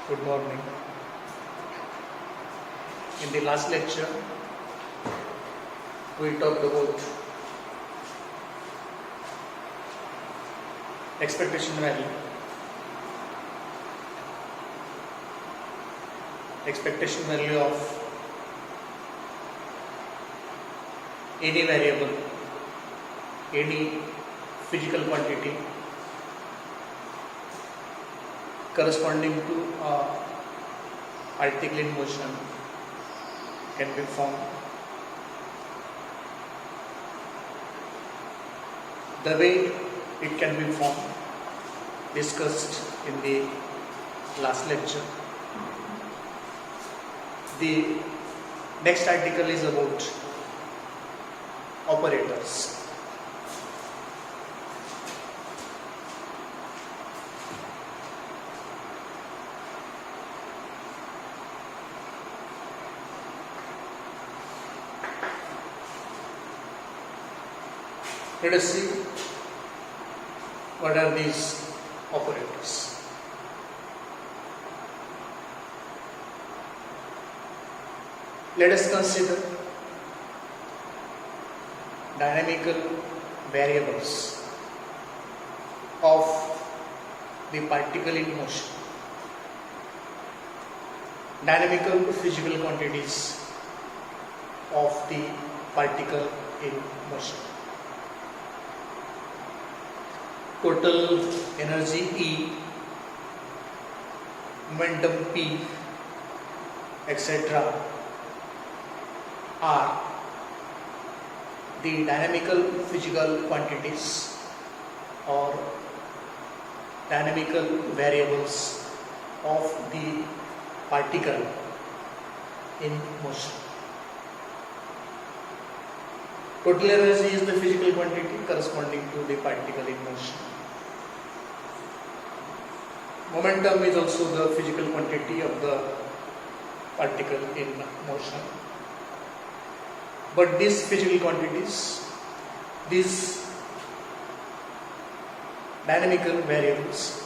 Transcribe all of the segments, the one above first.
Good morning. In the last lecture, we talked about expectation value. Expectation value of any variable, any physical quantity corresponding to a particle in motion can be found. The way it can be found discussed in the last lecture. The next article is about operators. Let us see what are these operators. Let us consider dynamical variables of the particle in motion. Dynamical physical quantities of the particle in motion. Total energy E, momentum P, etc. are the dynamical physical quantities or dynamical variables of the particle in motion. Total energy is the physical quantity corresponding to the particle in motion. Momentum is also the physical quantity of the particle in motion. But these physical quantities, these dynamical variables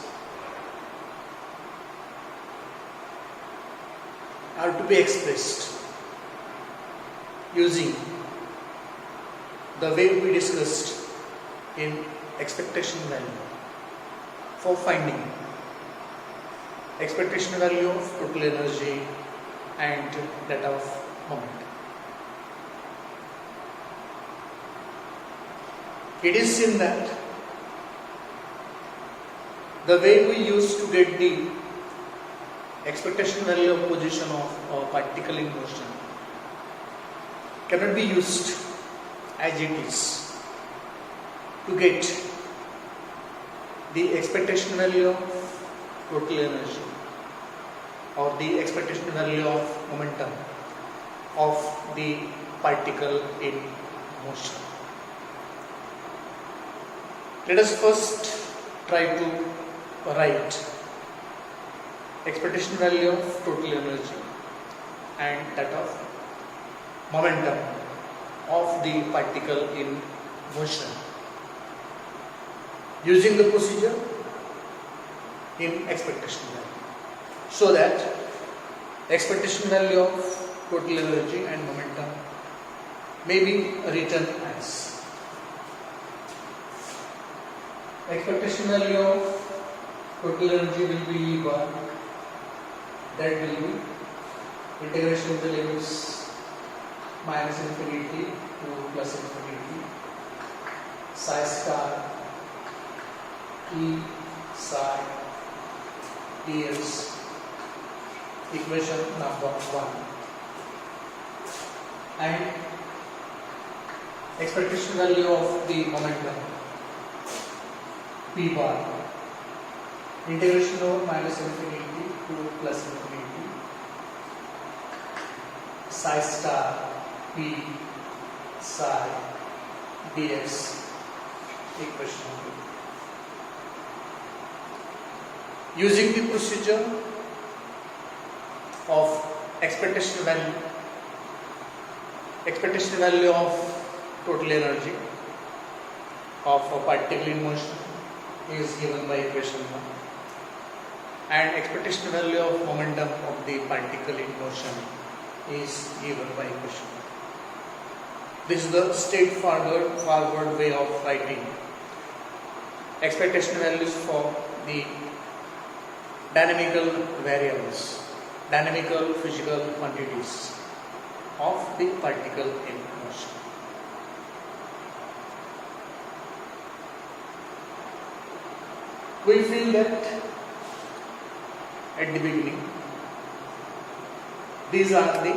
are to be expressed using the way we discussed in expectation value for finding expectation value of total energy and that of moment. It is seen that the way we used to get the expectation value of position of a particle in motion cannot be used as it is to get the expectation value of total energy or the expectation value of momentum of the particle in motion. Let us first try to write expectation value of total energy and that of momentum of the particle in motion using the procedure in expectation value, so that expectation value of total energy and momentum may be written as expectation value of total energy will be equal, that will be integration of the limits minus infinity to plus infinity psi star E psi dx, equation number 1, and expectation value of the momentum P bar, integration over minus infinity to plus infinity psi star P psi dx, equation 2. Using the procedure of expectation value of total energy of a particle in motion is given by equation 1. and expectation value of momentum of the particle in motion is given by equation. This is the straightforward way of writing expectation values for the dynamical variables, dynamical physical quantities of the particle in motion. We feel that at the beginning these are the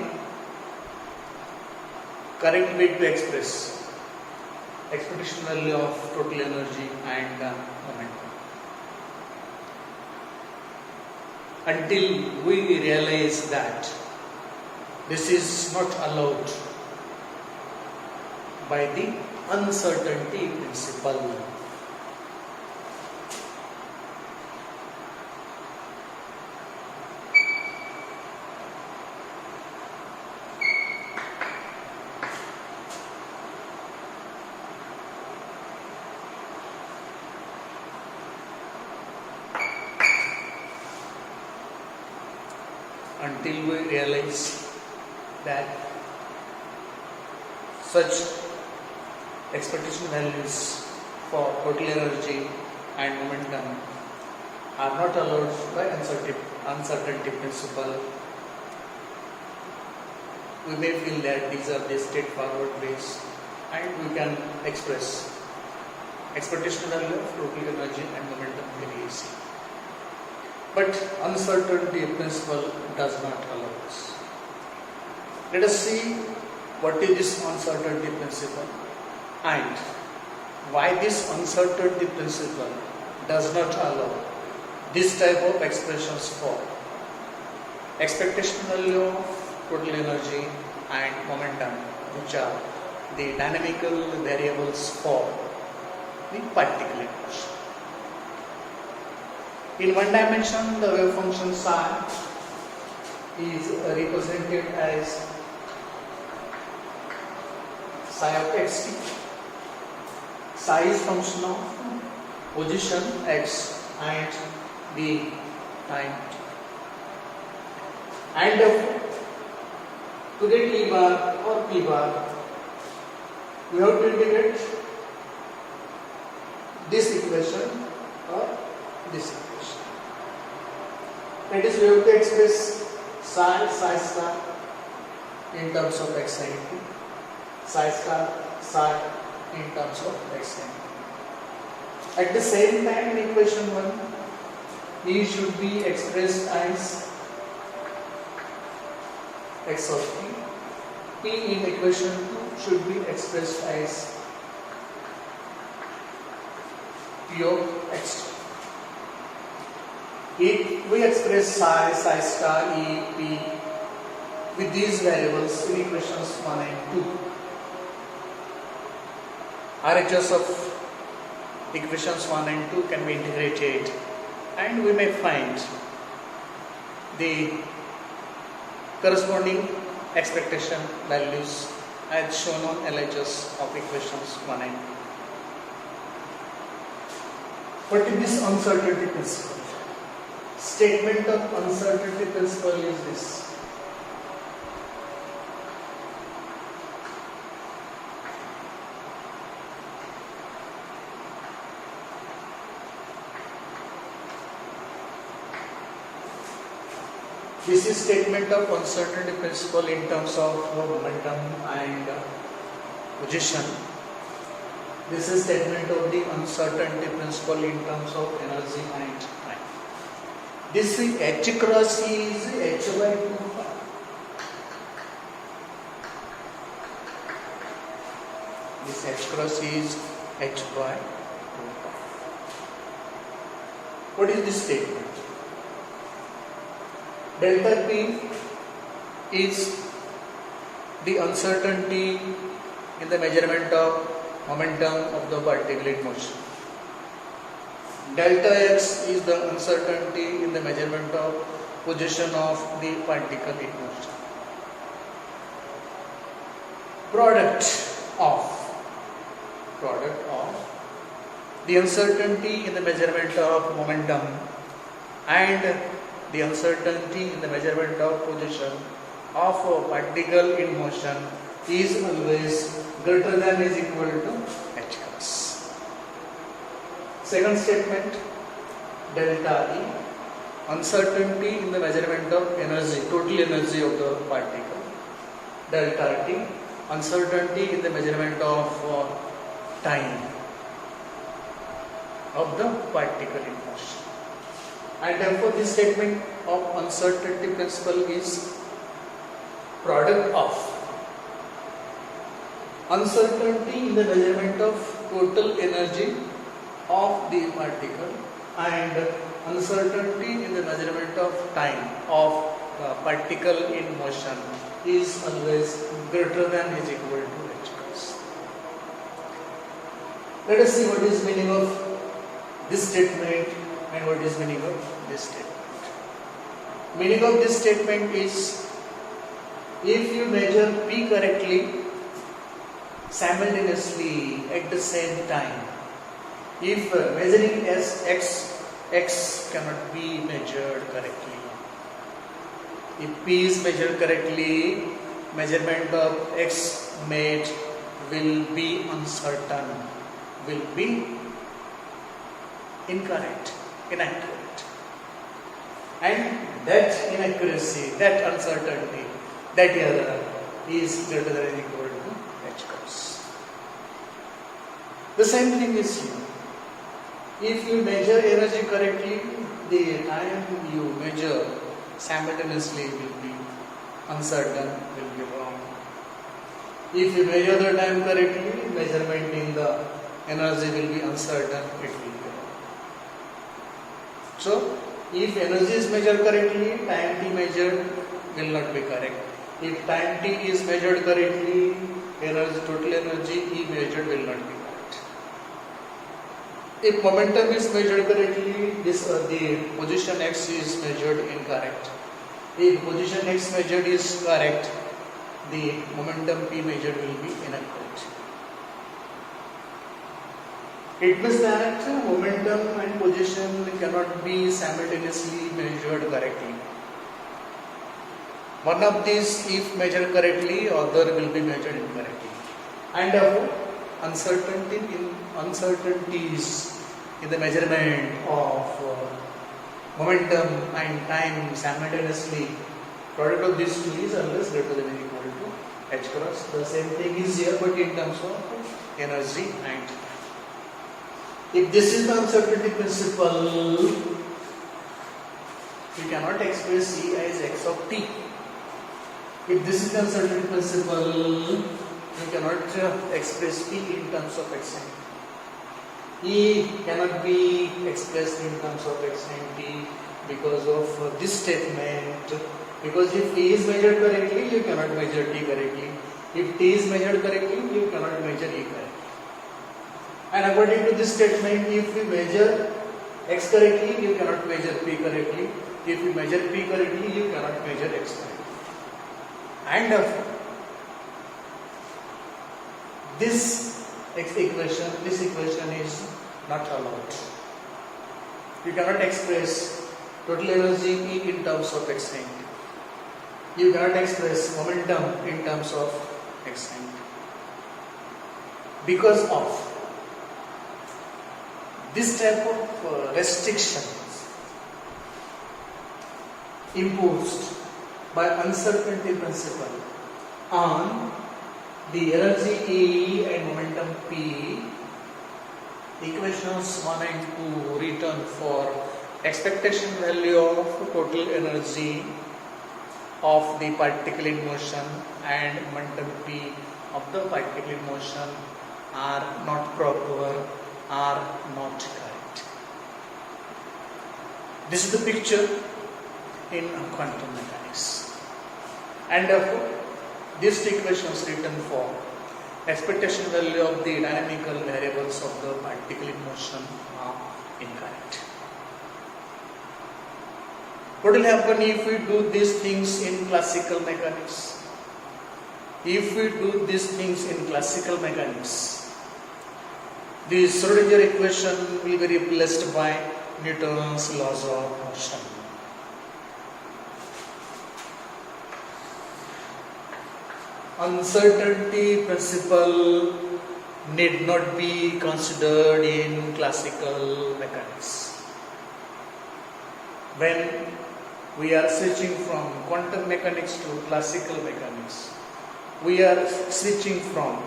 correct way to express expectation value of total energy and momentum. Until we realize that this is not allowed by the uncertainty principle. Until we realize that such expectation values for total energy and momentum are not allowed by uncertainty principle, we may feel that these are the straightforward ways and we can express expectation value of total energy and momentum very easily. But uncertainty principle does not allow this. Let us see what is this uncertainty principle and why this uncertainty principle does not allow this type of expressions for expectation value of total energy and momentum, which are the dynamical variables for the particle in motion. In one dimension, the wave function psi is represented as psi of xt. Psi is function of position x and the time. And to get E bar or P bar, we have to integrate this equation or this equation. That is, we have to express psi star in terms of x and t, psi star psi in terms of x and t. At the same time, in equation 1, E should be expressed as x of t. P in equation 2 should be expressed as P of x. If we express psi star, E, P with these variables in equations 1 and 2, RHS of equations 1 and 2 can be integrated and we may find the corresponding expectation values as shown on LHS of equations 1 and 2. What is this uncertainty principle? Statement of uncertainty principle is this. This is statement of uncertainty principle in terms of momentum and position. This is statement of the uncertainty principle in terms of energy and time. This H cross E is H by 2 pi. This H cross E is H by 2 pi. What is this statement? Delta P is the uncertainty in the measurement of momentum of the particle in motion. Delta X is the uncertainty in the measurement of position of the particle in motion. Product of the uncertainty in the measurement of momentum and the uncertainty in the measurement of position of a particle in motion is always greater than is equal to h cross. Second statement, delta E, uncertainty in the measurement of energy, total energy of the particle. Delta T, uncertainty in the measurement of time of the particle in motion. And therefore this statement of uncertainty principle is product of uncertainty in the measurement of total energy of the particle and uncertainty in the measurement of time of particle in motion is always greater than is equal to h cross. Let us see what is meaning of this statement and what is meaning of this statement. Meaning of this statement is, if you measure P correctly simultaneously at the same time, if measuring as x cannot be measured correctly. If P is measured correctly, measurement of x made will be uncertain, will be incorrect, inaccurate. And that inaccuracy, that uncertainty, that error is greater than or equal to h cross. The same thing is here. If you measure energy correctly, the time you measure simultaneously will be uncertain, will be wrong. If you measure the time correctly, measurement in the energy will be uncertain, it will be wrong. So, if energy is measured correctly, time t measured will not be correct. If time t is measured correctly, energy, total energy E measured will not be correct. If momentum is measured correctly, the position x is measured incorrect. If position x measured is correct, the momentum p measured will be inaccurate. It means that momentum and position cannot be simultaneously measured correctly. One of these, if measured correctly, other will be measured incorrectly. And uncertainties in the measurement of momentum and time simultaneously, product of these two is always greater than or equal to h cross. The same thing is here, but in terms of energy and if this is the uncertainty principle, we cannot express E as x of t. If this is the uncertainty principle, we cannot express P in terms of x and t. E cannot be expressed in terms of x and t because of this statement. Because if T is measured correctly, you cannot measure T correctly. If T is measured correctly, you cannot measure E correctly. And according to this statement, if we measure x correctly, you cannot measure P correctly. If you measure P correctly, you cannot measure x correctly. And this equation is not allowed. You cannot express total energy E in terms of x and t. You cannot express momentum in terms of x and t. Because of this type of restrictions imposed by uncertainty principle on the energy E and momentum P, equations 1 and 2 written for expectation value of total energy of the particle in motion and momentum P of the particle in motion are not proper, are not correct. This is the picture in quantum mechanics. And therefore, these two equations written for expectation value of the dynamical variables of the particle in motion are incorrect. What will happen if we do these things in classical mechanics? If we do these things in classical mechanics, the Schrodinger equation will be replaced by Newton's laws of motion. Uncertainty principle need not be considered in classical mechanics. When we are switching from quantum mechanics to classical mechanics, we are switching from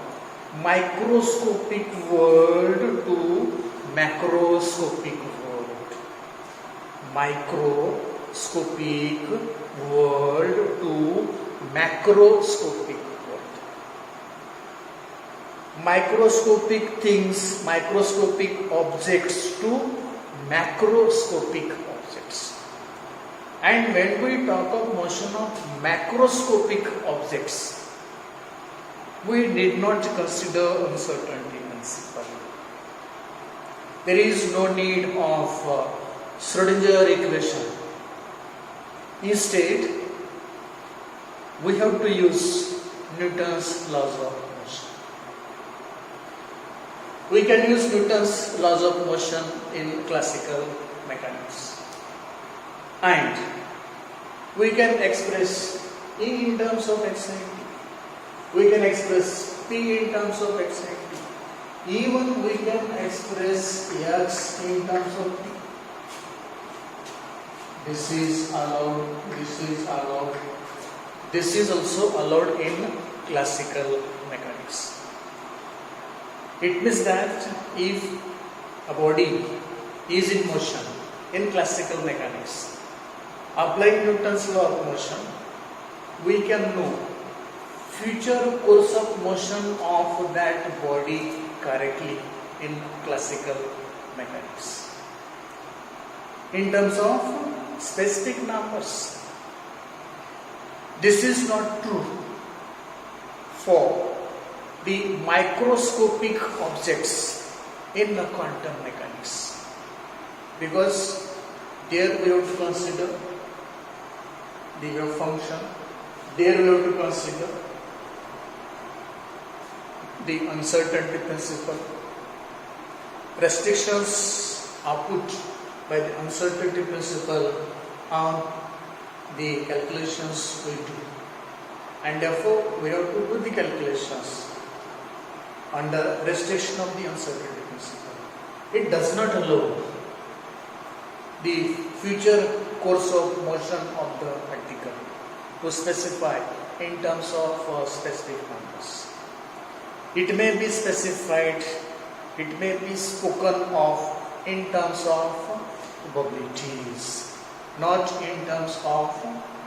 microscopic world to macroscopic world. Microscopic world to macroscopic world. Microscopic things, microscopic objects to macroscopic objects. And when we talk of motion of macroscopic objects, we need not consider uncertainty principle. There is no need of Schrödinger equation. Instead, we have to use Newton's laws of motion. We can use Newton's laws of motion in classical mechanics. And we can express E in terms of excitation. We can express P in terms of excitation. Even we can express X in terms of T. This is allowed, this is allowed. This is also allowed in classical mechanics. It means that if a body is in motion in classical mechanics, applying Newton's law of motion, we can know future course of motion of that body correctly in classical mechanics. In terms of specific numbers, this is not true for the microscopic objects in the quantum mechanics, because there we have to consider the wave function, there we have to consider the uncertainty principle. Restrictions are put by the uncertainty principle on the calculations we do, and therefore we have to do the calculations under restriction of the uncertainty principle. It does not allow the future course of motion of the particle to specify in terms of specific numbers. It may be specified, it may be spoken of in terms of probabilities, not in terms of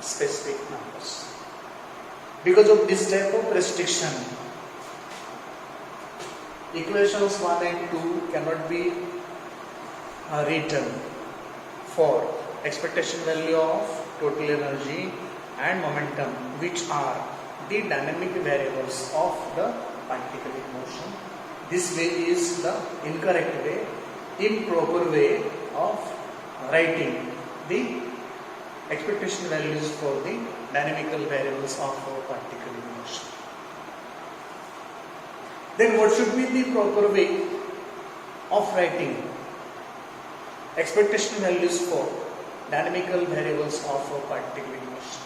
specific numbers. Because of this type of restriction, equations 1 and 2 cannot be written for expectation value of total energy and momentum, which are the dynamic variables of the particle in motion. This way is the incorrect way, improper way of writing the expectation values for the dynamical variables of a particle in motion. Then what should be the proper way of writing expectation values for dynamical variables of a particle in motion?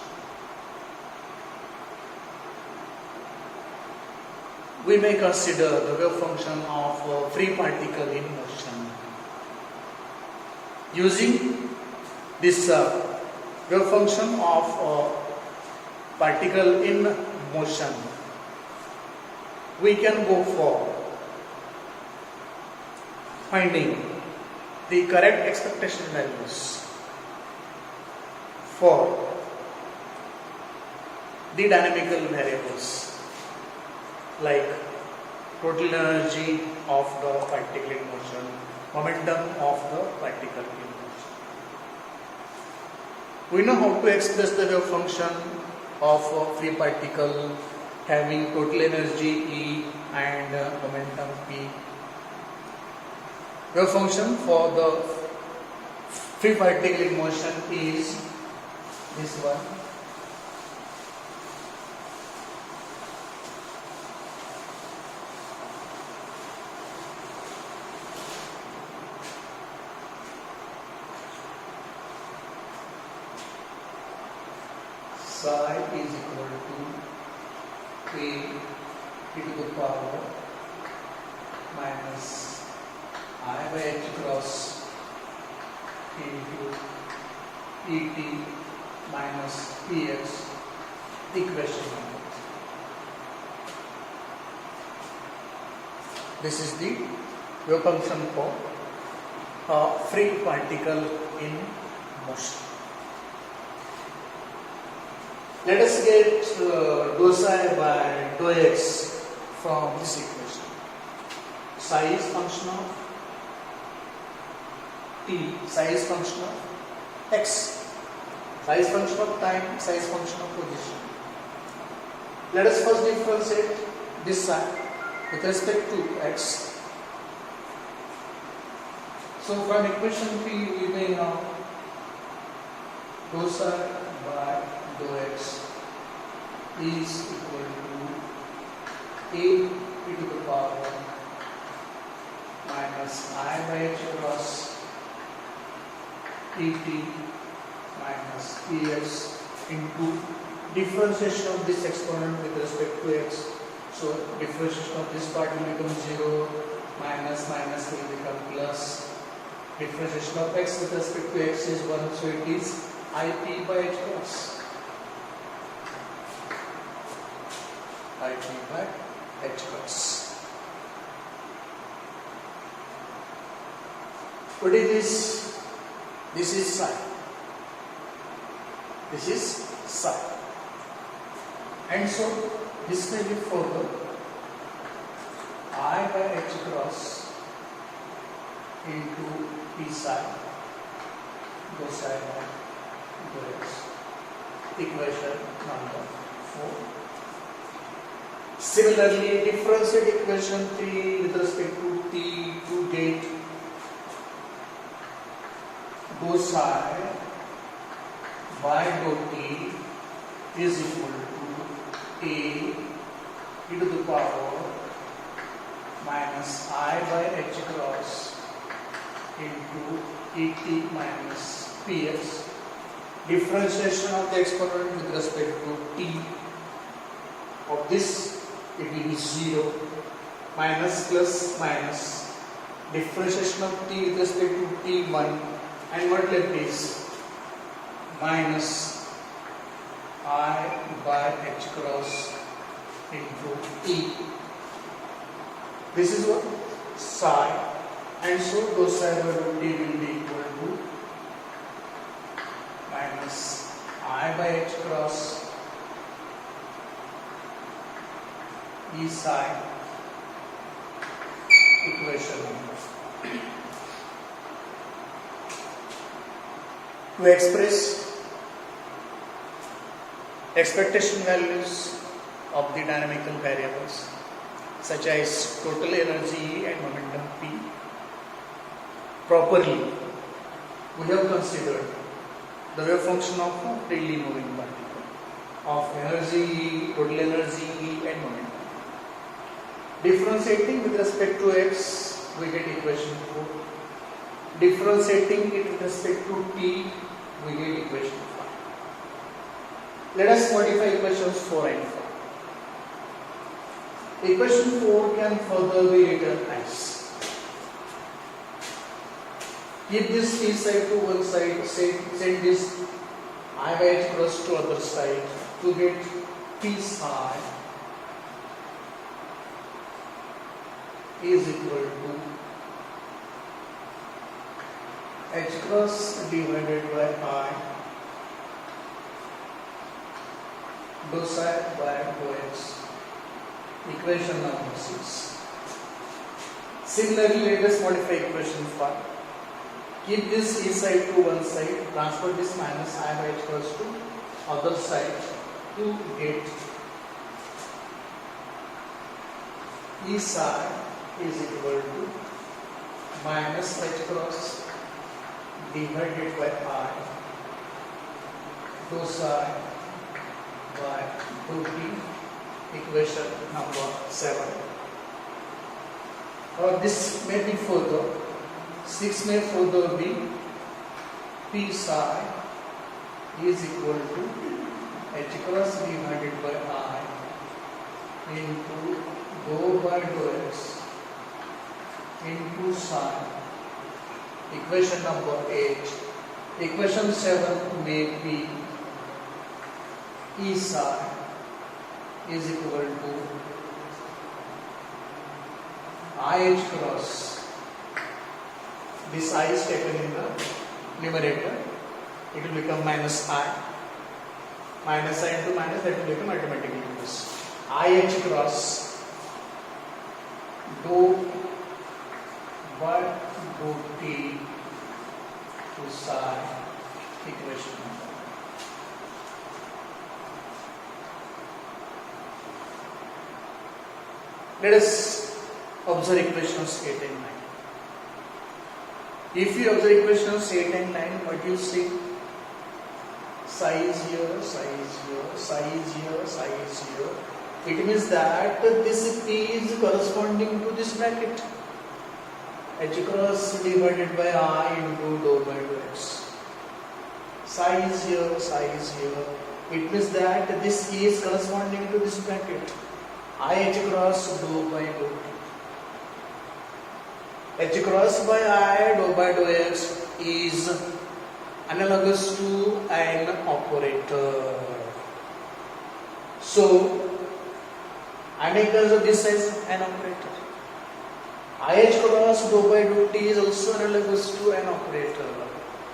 We may consider the wave function of a free particle in motion. Using this wave function of a particle in motion, we can go for finding the correct expectation values for the dynamical variables like total energy of the particle in motion, momentum of the particle in motion. We know how to express the wave function of a free particle having total energy E and momentum P. Wave function for the free particle in motion is this one. psi is equal to a e to the power minus I by h cross into et minus px equation number. This is the wave function for free particle in motion. Let us get dou psi by dou x from this equation. Psi is function of t, psi is function of x, psi is function of time, psi is function of position. Let us first differentiate this psi with respect to x. So from equation P we may know dou psi by dou x is equal to a e to the power minus I by h cross et minus px into differentiation of this exponent with respect to x. So differentiation of this part will become 0, minus will become plus. Differentiation of x with respect to x is 1, so it is ip by h cross. ip by h cross. What is this? This is psi. This is psi. And so this may be further I by h cross into p psi dou psi by dou x. Equation number 4. Similarly, differentiate equation 3 with respect to t to get dou psi by dou t is equal to a e to the power minus I by h cross into et minus px. Differentiation of the exponent with respect to t of this, it will be 0, minus plus minus. Differentiation of t with respect to t1 and what left is minus I by h cross into t. This is what? Psi. And so dou psi by dou t will be equal to minus I by h cross e psi. Equation number. To express expectation values of the dynamical variables such as total energy E and momentum P properly, we have considered the wave function of a freely moving particle of energy E, total energy E and momentum. Differentiating with respect to x, we get equation 4. Differentiating it with respect to t, we get equation 5. Let us modify equations 4 and 5. Equation 4 can further be written as, keep this p side to one side, send this I by h cross to other side to get p psi is equal to h cross divided by I dou psi by dou x. Equation number 6. Similarly, let us modify equation 5. Keep this e side to one side, transfer this minus I by h cross to other side to get e psi is equal to minus h cross divided by I dou psi by dou t. Equation number 7. Or this may be further. 6 may further be p psi is equal to H cross divided by I into dou by dou x into psi. Equation number 8. Equation 7 make be E psi is equal to IH cross. This I is taken in the numerator. It will become minus I. Minus I into minus, that will become automatically plus. IH cross dou by dou t to psi. Equation number. Let us observe equations 8 and 9. If you observe equations 8 and 9, what you see? Psi is here, psi is here, psi is here, psi is here. It means that this P is corresponding to this bracket. H cross divided by I into dou by dou x. Psi is here, psi is here. It means that this E is corresponding to this bracket. IH cross dou by dou t. H cross by I dou by dou x is analogous to an operator. So, I make also this as an operator. IH cross dou by dou t is also analogous to an operator.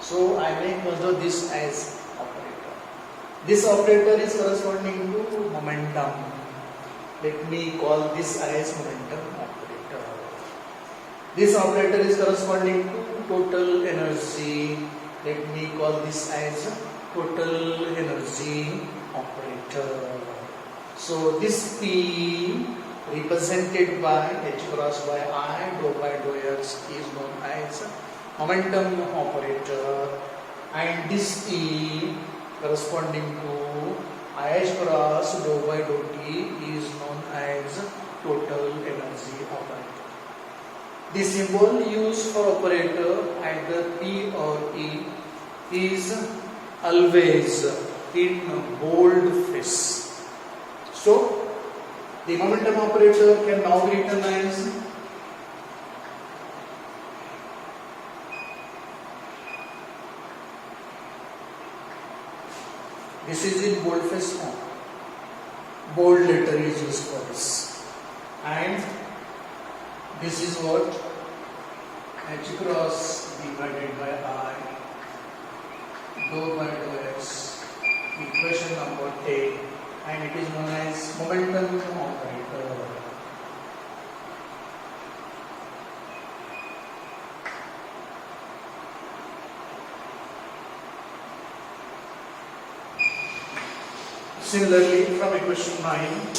So, I make also this as operator. This operator is corresponding to momentum. Let me call this as momentum operator. This operator is corresponding to total energy. Let me call this as total energy operator. So this P represented by H cross by I dou by dou x is known as momentum operator, and this E corresponding to IH cross dou by dou t is known as total energy operator. The symbol used for operator either P or E is always in boldface. So, the momentum operator can now be written as this is in boldface form. Bold letter is used for this, and this is what H cross divided by I dou by dou x, equation number 10, and it is known as momentum operator. Similarly, from equation 9,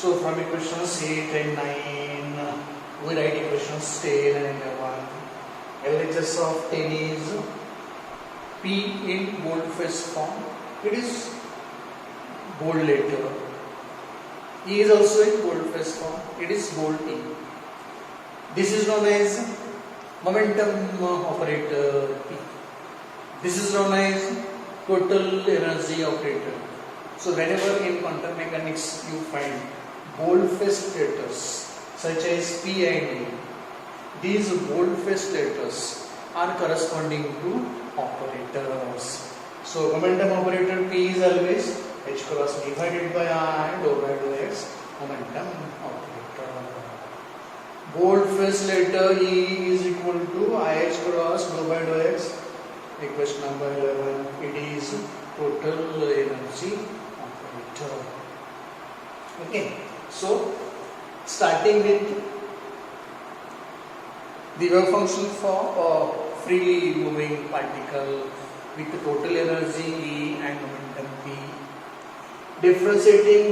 so from equations 8 and 9, we write equations 10 and 11. LHS of 10 is P in boldface form. It is bold letter. E is also in boldface form. It is bold E. This is known as momentum operator P. This is known as total energy operator. So whenever in quantum mechanics you find boldface letters such as P and E, these boldface letters are corresponding to operators. So momentum operator P is always H cross divided by I dou by dou x, momentum operator. Boldface letter E is equal to IH cross dou by dou x, equation number 11. It is total energy operator. Okay, so starting with the wave function freely moving particle with total energy E and momentum P. Differentiating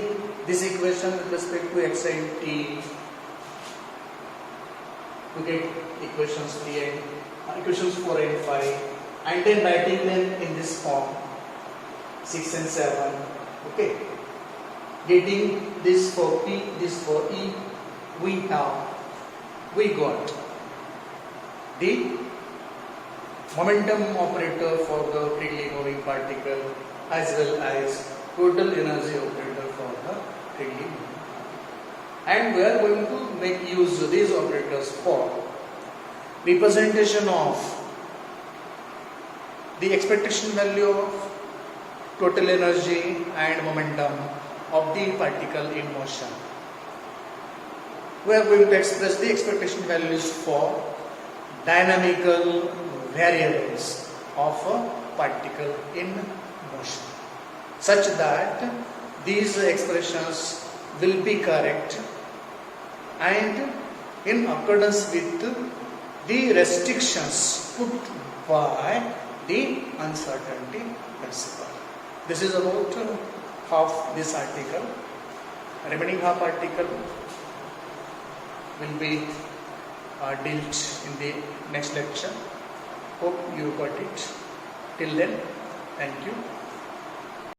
this equation with respect to x and t, to get equations 4 and 5, and then writing them in this form 6 and 7. Okay, getting this for P, this for E, we got the momentum operator for the freely moving particle as well as total energy operator for the freely moving particle. And we are going to make use of these operators for representation of the expectation value of total energy and momentum of the particle in motion. We are going to express the expectation values for dynamical variables of a particle in motion, such that these expressions will be correct and in accordance with the restrictions put by the uncertainty principle. This is about half this article. Remaining half article will be dealt in the next lecture. Hope you got it. Till then, thank you.